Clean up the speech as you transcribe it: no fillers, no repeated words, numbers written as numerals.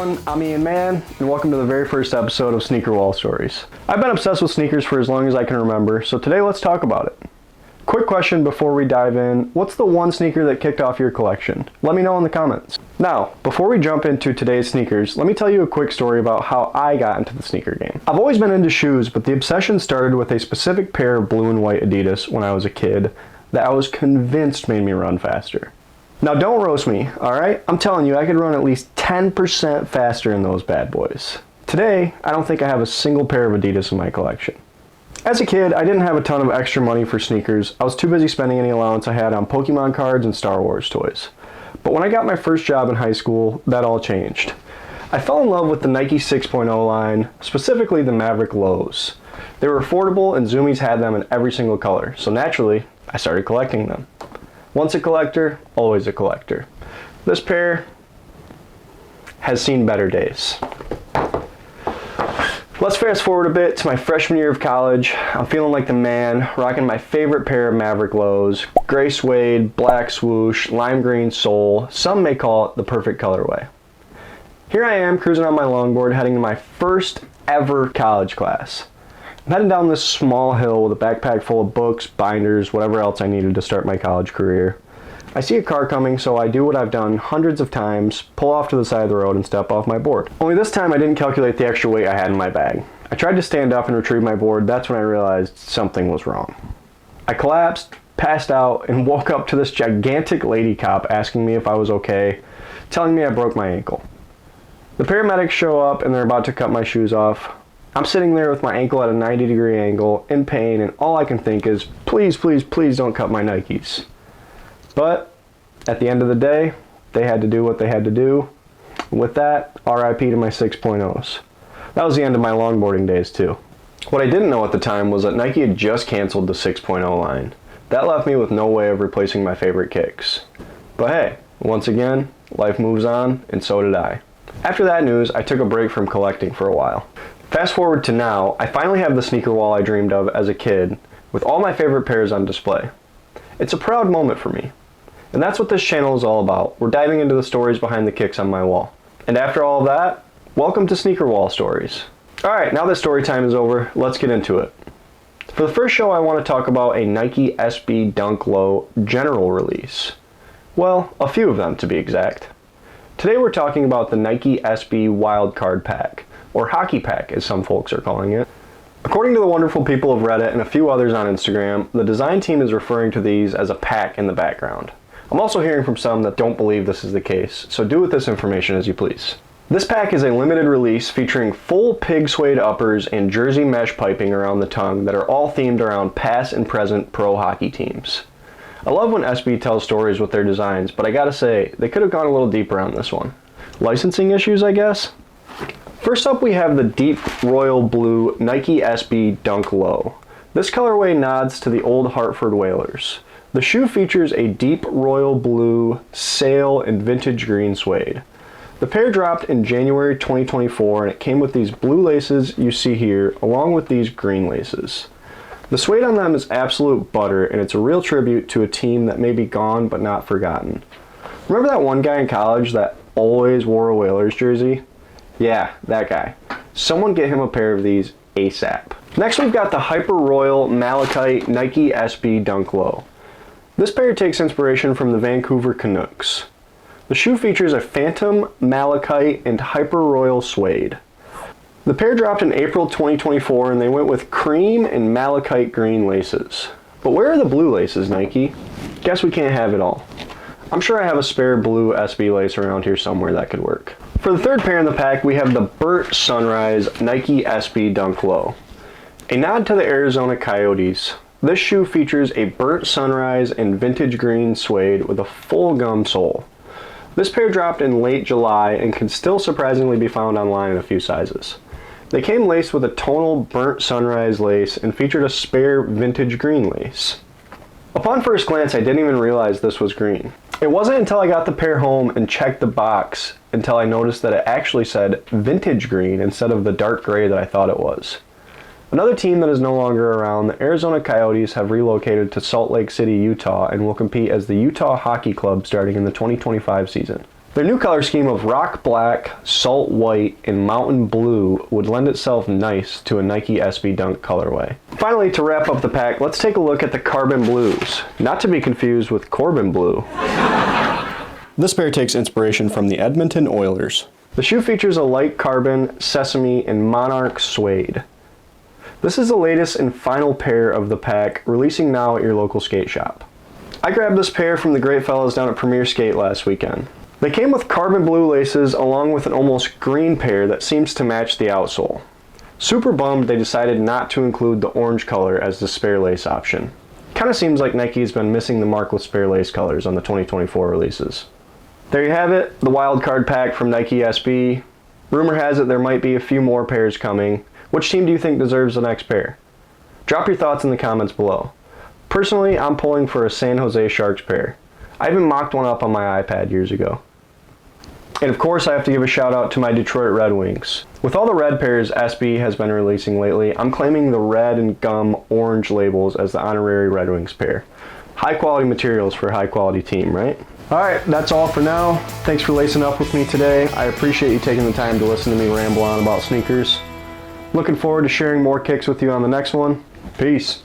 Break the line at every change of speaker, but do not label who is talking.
everyone, I'm Ian Mann, and welcome to the very first episode of Sneaker Wall Stories. I've been obsessed with sneakers for as long as I can remember, so today let's talk about it. Quick question before we dive in, what's the one sneaker that kicked off your collection? Let me know in the comments. Now, before we jump into today's sneakers, let me tell you a quick story about how I got into the sneaker game. I've always been into shoes, but the obsession started with a specific pair of blue and white Adidas when I was a kid that I was convinced made me run faster. Now don't roast me, alright? I'm telling you, I could run at least 10% faster in those bad boys. Today, I don't think I have a single pair of Adidas in my collection. As a kid, I didn't have a ton of extra money for sneakers. I was too busy spending any allowance I had on Pokemon cards and Star Wars toys. But when I got my first job in high school, that all changed. I fell in love with the Nike 6.0 line, specifically the Maverick Lows. They were affordable and Zoomies had them in every single color, so naturally, I started collecting them. Once a collector, always a collector. This pair has seen better days. Let's fast forward a bit to my freshman year of college. I'm feeling like the man, rocking my favorite pair of Maverick Lows, gray suede, black swoosh, lime green sole. Some may call it the perfect colorway. Here I am cruising on my longboard heading to my first ever college class. I'm heading down this small hill with a backpack full of books, binders, whatever else I needed to start my college career. I see a car coming, so I do what I've done hundreds of times, pull off to the side of the road and step off my board. Only this time I didn't calculate the extra weight I had in my bag. I tried to stand up and retrieve my board, that's when I realized something was wrong. I collapsed, passed out, and woke up to this gigantic lady cop asking me if I was okay, telling me I broke my ankle. The paramedics show up and they're about to cut my shoes off. I'm sitting there with my ankle at a 90-degree angle, in pain, and all I can think is, please, please, please don't cut my Nikes. But at the end of the day, they had to do what they had to do. With that, RIP to my 6.0s. That was the end of my longboarding days too. What I didn't know at the time was that Nike had just canceled the 6.0 line. That left me with no way of replacing my favorite kicks. But hey, once again, life moves on, and so did I. After that news, I took a break from collecting for a while. Fast forward to now, I finally have the sneaker wall I dreamed of as a kid, with all my favorite pairs on display. It's a proud moment for me. And that's what this channel is all about. We're diving into the stories behind the kicks on my wall. And after all of that, welcome to Sneaker Wall Stories. Alright, now that story time is over, let's get into it. For the first show, I want to talk about a Nike SB Dunk Low general release. Well, a few of them to be exact. Today we're talking about the Nike SB Wildcard pack, or hockey pack as some folks are calling it. According to the wonderful people of Reddit and a few others on Instagram, the design team is referring to these as a pack in the background. I'm also hearing from some that don't believe this is the case, so do with this information as you please. This pack is a limited release featuring full pig suede uppers and jersey mesh piping around the tongue that are all themed around past and present pro hockey teams. I love when SB tells stories with their designs, but I gotta say, they could have gone a little deeper on this one. Licensing issues, I guess? First up we have the deep royal blue Nike SB Dunk Low. This colorway nods to the old Hartford Whalers. The shoe features a deep royal blue, sail, and vintage green suede. The pair dropped in January 2024 and it came with these blue laces you see here along with these green laces. The suede on them is absolute butter and it's a real tribute to a team that may be gone but not forgotten. Remember that one guy in college that always wore a Whalers jersey? Yeah, that guy. Someone get him a pair of these ASAP. Next we've got the Hyper Royal Malachite Nike SB Dunk Low. This pair takes inspiration from the Vancouver Canucks. The shoe features a phantom, malachite, and hyper royal suede. The pair dropped in April 2024 and they went with cream and malachite green laces. But where are the blue laces, Nike? Guess we can't have it all. I'm sure I have a spare blue SB lace around here somewhere that could work. For the third pair in the pack, we have the Burnt Sunrise Nike SB Dunk Low. A nod to the Arizona Coyotes. This shoe features a burnt sunrise and vintage green suede with a full gum sole. This pair dropped in late July and can still surprisingly be found online in a few sizes. They came laced with a tonal burnt sunrise lace and featured a spare vintage green lace. Upon first glance, I didn't even realize this was green. It wasn't until I got the pair home and checked the box until I noticed that it actually said vintage green instead of the dark gray that I thought it was. Another team that is no longer around, the Arizona Coyotes, have relocated to Salt Lake City, Utah, and will compete as the Utah Hockey Club starting in the 2025 season. Their new color scheme of rock black, salt white, and mountain blue would lend itself nice to a Nike SB Dunk colorway. Finally, to wrap up the pack, let's take a look at the Carbon Blues, not to be confused with Corbin Blue. This pair takes inspiration from the Edmonton Oilers. The shoe features a light carbon, sesame, and monarch suede. This is the latest and final pair of the pack, releasing now at your local skate shop. I grabbed this pair from the great fellas down at Premier Skate last weekend. They came with carbon blue laces along with an almost green pair that seems to match the outsole. Super bummed they decided not to include the orange color as the spare lace option. Kinda seems like Nike's been missing the mark with spare lace colors on the 2024 releases. There you have it, the Wildcard pack from Nike SB. Rumor has it there might be a few more pairs coming. Which team do you think deserves the next pair? Drop your thoughts in the comments below. Personally, I'm pulling for a San Jose Sharks pair. I even mocked one up on my iPad years ago. And of course, I have to give a shout out to my Detroit Red Wings. With all the red pairs SB has been releasing lately, I'm claiming the red and gum orange labels as the honorary Red Wings pair. High quality materials for a high quality team, right? Alright, that's all for now. Thanks for lacing up with me today. I appreciate you taking the time to listen to me ramble on about sneakers. Looking forward to sharing more kicks with you on the next one. Peace.